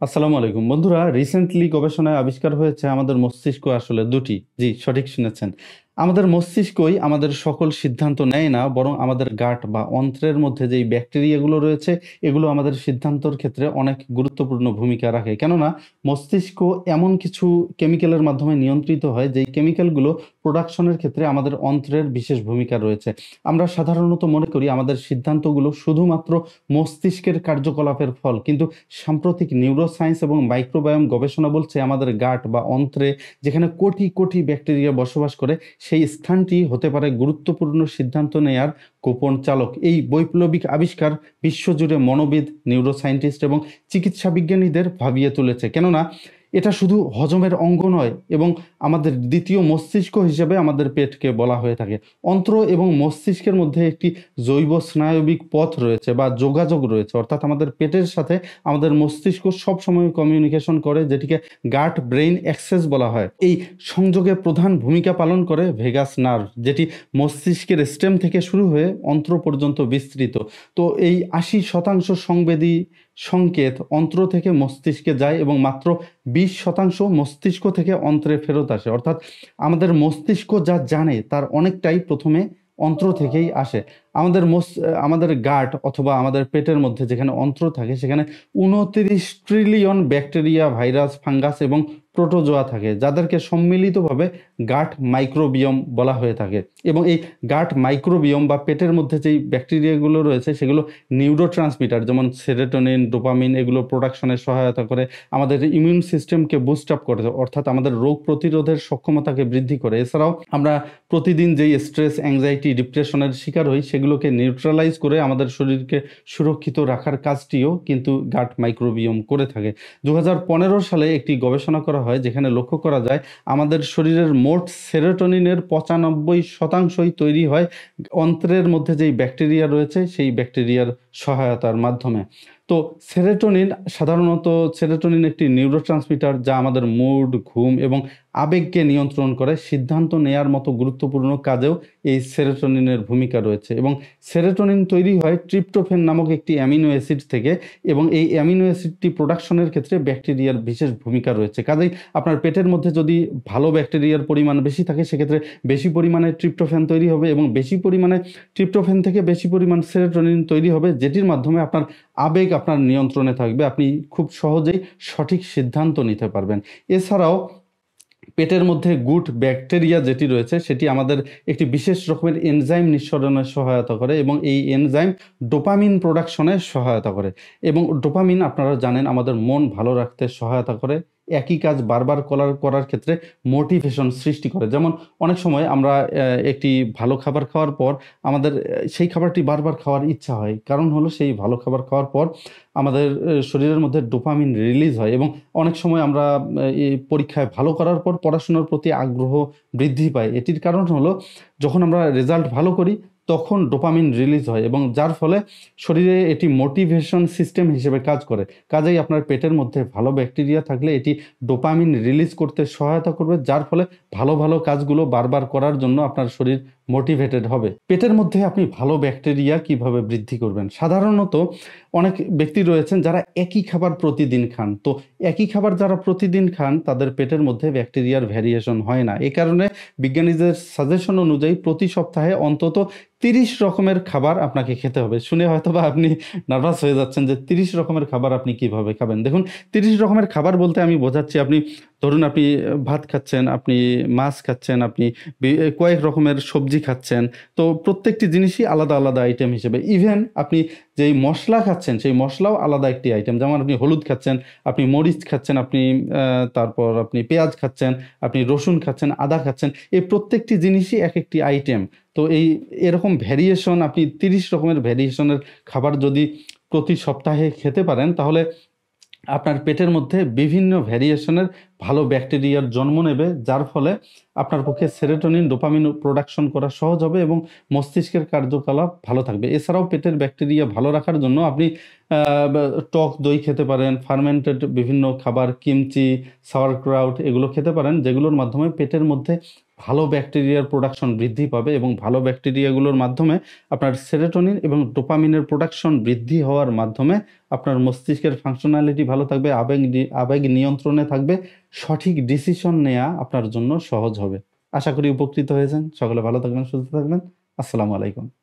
আসসালামু আলাইকুম বন্ধুরা, রিসেন্টলি গবেষণায় আবিষ্কার হয়েছে আমাদের মস্তিষ্ক আসলে দুটি। জি, সঠিক শুনেছেন। আমাদের মস্তিষ্কই আমাদের সকল সিদ্ধান্ত নেয় না, বরং আমাদের গাট বা অন্ত্রের মধ্যে যেই ব্যাকটেরিয়াগুলো রয়েছে এগুলো আমাদের সিদ্ধান্তর ক্ষেত্রে অনেক গুরুত্বপূর্ণ ভূমিকা রাখে। কেননা মস্তিষ্ক এমন কিছু কেমিক্যালের মাধ্যমে নিয়ন্ত্রিত হয় যেই কেমিক্যালগুলো প্রোডাকশনের ক্ষেত্রে আমাদের অন্ত্রের বিশেষ ভূমিকা রয়েছে। আমরা সাধারণত মনে করি আমাদের সিদ্ধান্তগুলো শুধুমাত্র মস্তিষ্কের কার্যকলাপের ফল, কিন্তু সাম্প্রতিক নিউরোসায়েন্স এবং মাইক্রোবায়োম গবেষণা বলছে আমাদের গাট বা অন্ত্রে যেখানে কোটি কোটি ব্যাকটেরিয়া বসবাস করে সেই স্থানটি হতে পারে গুরুত্বপূর্ণ সিদ্ধান্ত নেয়ার গোপন চালক। এই বৈপ্লবিক আবিষ্কার বিশ্বজুড়ে মনোবিদ, নিউরোসায়েন্টিস্ট এবং চিকিৎসা বিজ্ঞানীদের ভাবিয়ে তুলেছে। কেননা এটা শুধু হজমের অঙ্গ নয়, এবং আমাদের দ্বিতীয় মস্তিষ্ক হিসেবে আমাদের পেটকে বলা হয়ে থাকে। অন্ত্র এবং মস্তিষ্কের মধ্যে একটি জৈব স্নায়বিক পথ রয়েছে বা যোগাযোগ রয়েছে, অর্থাৎ আমাদের পেটের সাথে আমাদের মস্তিষ্ক সবসময় কমিউনিকেশন করে, যেটিকে গাট ব্রেইন অ্যাক্সেস বলা হয়। এই সংযোগে প্রধান ভূমিকা পালন করে ভেগাস নার্ভ, যেটি মস্তিষ্কের স্টেম থেকে শুরু হয়ে অন্ত্র পর্যন্ত বিস্তৃত। তো এই 80% সংবেদী সংকেত অন্ত্র থেকে মস্তিষ্কে যায় এবং মাত্র 20% মস্তিষ্ক থেকে অন্ত্রে ফেরত আসে। অর্থাৎ আমাদের মস্তিষ্ক যা জানে তার অনেকটাই প্রথমে অন্ত্র থেকেই আসে। আমাদের গাট অথবা আমাদের পেটের মধ্যে যেখানে অন্ত্র থাকে সেখানে 29 ট্রিলিয়ন ব্যাকটেরিয়া, ভাইরাস, ফাঙ্গাস এবং প্রোটোজোয়া থাকে, যাদেরকে সম্মিলিতভাবে গাট মাইক্রোবিয়ম বলা হয়ে থাকে। এবং এই গাট মাইক্রোবিয়ম বা পেটের মধ্যে যেই ব্যাকটেরিয়াগুলো রয়েছে সেগুলো নিউরোট্রান্সমিটার যেমন সেরোটোনিন, ডোপামিন এগুলো প্রোডাকশনে সহায়তা করে, আমাদের ইমিউন সিস্টেমকে বুস্ট আপ করে, অর্থাৎ আমাদের রোগ প্রতিরোধের সক্ষমতাকে বৃদ্ধি করে। এছাড়াও আমরা প্রতিদিন যেই স্ট্রেস, অ্যাংজাইটি, ডিপ্রেশনের শিকার হই সেগুলোকে নিউট্রালাইজ করে আমাদের শরীরকে সুরক্ষিত রাখার কাজটিও কিন্তু গাট মাইক্রোবিয়ম করে থাকে। 2015 সালে একটি গবেষণা করা হয় যেখানে লক্ষ্য করা যায় আমাদের শরীরের মোট সেরোটোনিনের 95%ই তৈরি হয় অন্ত্রের মধ্যে যেই ব্যাকটেরিয়া রয়েছে সেই ব্যাকটেরিয়ার সহায়তার মাধ্যমে। তো সেরোটোনিন একটি নিউরোট্রান্সমিটার যা আমাদের মুড, ঘুম এবং আবেগকে নিয়ন্ত্রণ করে। সিদ্ধান্ত নেয়ার মতো গুরুত্বপূর্ণ কাজেও এই সেরোটোনিনের ভূমিকা রয়েছে। এবং সেরোটোনিন তৈরি হয় ট্রিপ্টোফেন নামক একটি অ্যামিনো অ্যাসিড থেকে, এবং এই অ্যামিনো অ্যাসিডটি প্রোডাকশনের ক্ষেত্রে ব্যাকটেরিয়ার বিশেষ ভূমিকা রয়েছে। কাজেই আপনার পেটের মধ্যে যদি ভালো ব্যাকটেরিয়ার পরিমাণ বেশি থাকে সেক্ষেত্রে বেশি পরিমাণে ট্রিপ্টোফ্যান তৈরি হবে, এবং বেশি পরিমাণে ট্রিপ্টোফ্যান থেকে বেশি পরিমাণ সেরোটোনিন তৈরি হবে, যেটির মাধ্যমে আপনার আবেগ আপনার নিয়ন্ত্রণে থাকবে, আপনি খুব সহজেই সঠিক সিদ্ধান্ত নিতে পারবেন। এছাড়াও পেটের মধ্যে গুড ব্যাকটেরিয়া যেটি রয়েছে সেটি আমাদের একটি বিশেষ রকমের এনজাইম নিঃসরণে সহায়তা করে, এবং এই এনজাইম ডোপামিন প্রোডাকশনে সহায়তা করে। এবং ডোপামিন আপনারা জানেন আমাদের মন ভালো রাখতে সহায়তা করে, একই কাজ বারবার করার ক্ষেত্রে মোটিভেশন সৃষ্টি করে। যেমন অনেক সময় আমরা একটি ভালো খাবার খাওয়ার পর আমাদের সেই খাবারটি বারবার খাওয়ার ইচ্ছা হয়, কারণ হলো সেই ভালো খাবার খাওয়ার পর আমাদের শরীরের মধ্যে ডোপামিন রিলিজ হয়, এবং অনেক সময় আমরা এই পরীক্ষায় ভালো করার পর পড়াশোনার প্রতি আগ্রহ বৃদ্ধি পায়। এটির কারণ হলো যখন আমরা রেজাল্ট ভালো করি তখন ডোপামিন রিলিজ হয়, এবং যার ফলে শরীরে এটি মোটিভেশন সিস্টেম হিসেবে কাজ করে। কাজেই আপনার পেটের মধ্যে ভালো ব্যাকটেরিয়া থাকলে এটি ডোপামিন রিলিজ করতে সহায়তা করবে, যার ফলে ভালো ভালো কাজগুলো বারবার করার জন্য আপনার শরীর মোটিভেটেড হবে। পেটের মধ্যে আপনি ভালো ব্যাকটেরিয়া কিভাবে বৃদ্ধি করবেন? সাধারণত অনেক ব্যক্তি রয়েছেন যারা একই খাবার প্রতিদিন খান। তো একই খাবার যারা প্রতিদিন খান তাদের পেটের মধ্যে ব্যাকটেরিয়ার ভ্যারিয়েশন হয় না। এ কারণে বিজ্ঞানীদের সাজেশন অনুযায়ী প্রতি সপ্তাহে অন্তত 30 রকমের খাবার আপনাকে খেতে হবে। শুনে হয়তোবা আপনি নার্ভাস হয়ে যাচ্ছেন যে 30 রকমের খাবার আপনি কিভাবে খাবেন? দেখুন, 30 রকমের খাবার বলতে আমি বোঝাচ্ছি, ধরুন আপনি ভাত খাচ্ছেন, আপনি মাছ খাচ্ছেন, আপনি কয়েক রকমের সবজি খাচ্ছেন। তো প্রত্যেকটি জিনিসই আলাদা আলাদা আইটেম হিসেবে। ইভেন আপনি যেই মসলা খাচ্ছেন সেই মসলাও আলাদা একটি আইটেম। যেমন আপনি হলুদ খাচ্ছেন, আপনি মরিচ খাচ্ছেন, তারপর আপনি পেঁয়াজ খাচ্ছেন, আপনি রসুন খাচ্ছেন, আদা খাচ্ছেন। এই প্রত্যেকটি জিনিসই একেকটি আইটেম। তো এরকম ভ্যারিয়েশন, আপনি 30 রকমের ভ্যারিয়েশনের খাবার যদি প্রতি সপ্তাহে খেতে পারেন তাহলে আপনার পেটের মধ্যে বিভিন্ন ভ্যারিয়েশনের ভালো ব্যাকটেরিয়ার জন্ম নেবে, যার ফলে আপনার পক্ষে সেরোটোনিন, ডোপামিন প্রোডাকশন করা সহজ হবে এবং মস্তিষ্কের কার্যকলাপ ভালো থাকবে। এছাড়াও পেটের ব্যাকটেরিয়া ভালো রাখার জন্য আপনি টক দই খেতে পারেন, ফার্মেন্টেড বিভিন্ন খাবার, কিমচি, সাওয়ারক্রাউট এগুলো খেতে পারেন, যেগুলোর মাধ্যমে পেটের মধ্যে ভালো ব্যাকটেরিয়ার প্রোডাকশন বৃদ্ধি পাবে এবং ভালো ব্যাকটেরিয়াগুলোর মাধ্যমে আপনার সেরোটোনিন এবং ডোপামিনের প্রোডাকশন বৃদ্ধি হওয়ার মাধ্যমে আপনার মস্তিষ্কের ফাংশনালিটি ভালো থাকবে, আবেগ নিয়ন্ত্রণে থাকবে, সঠিক ডিসিশন নেওয়া আপনার জন্য সহজ হবে। আশা করি উপকৃত হয়েছেন। সকলে ভালো থাকবেন, সুস্থ থাকবেন। আসসালামু আলাইকুম।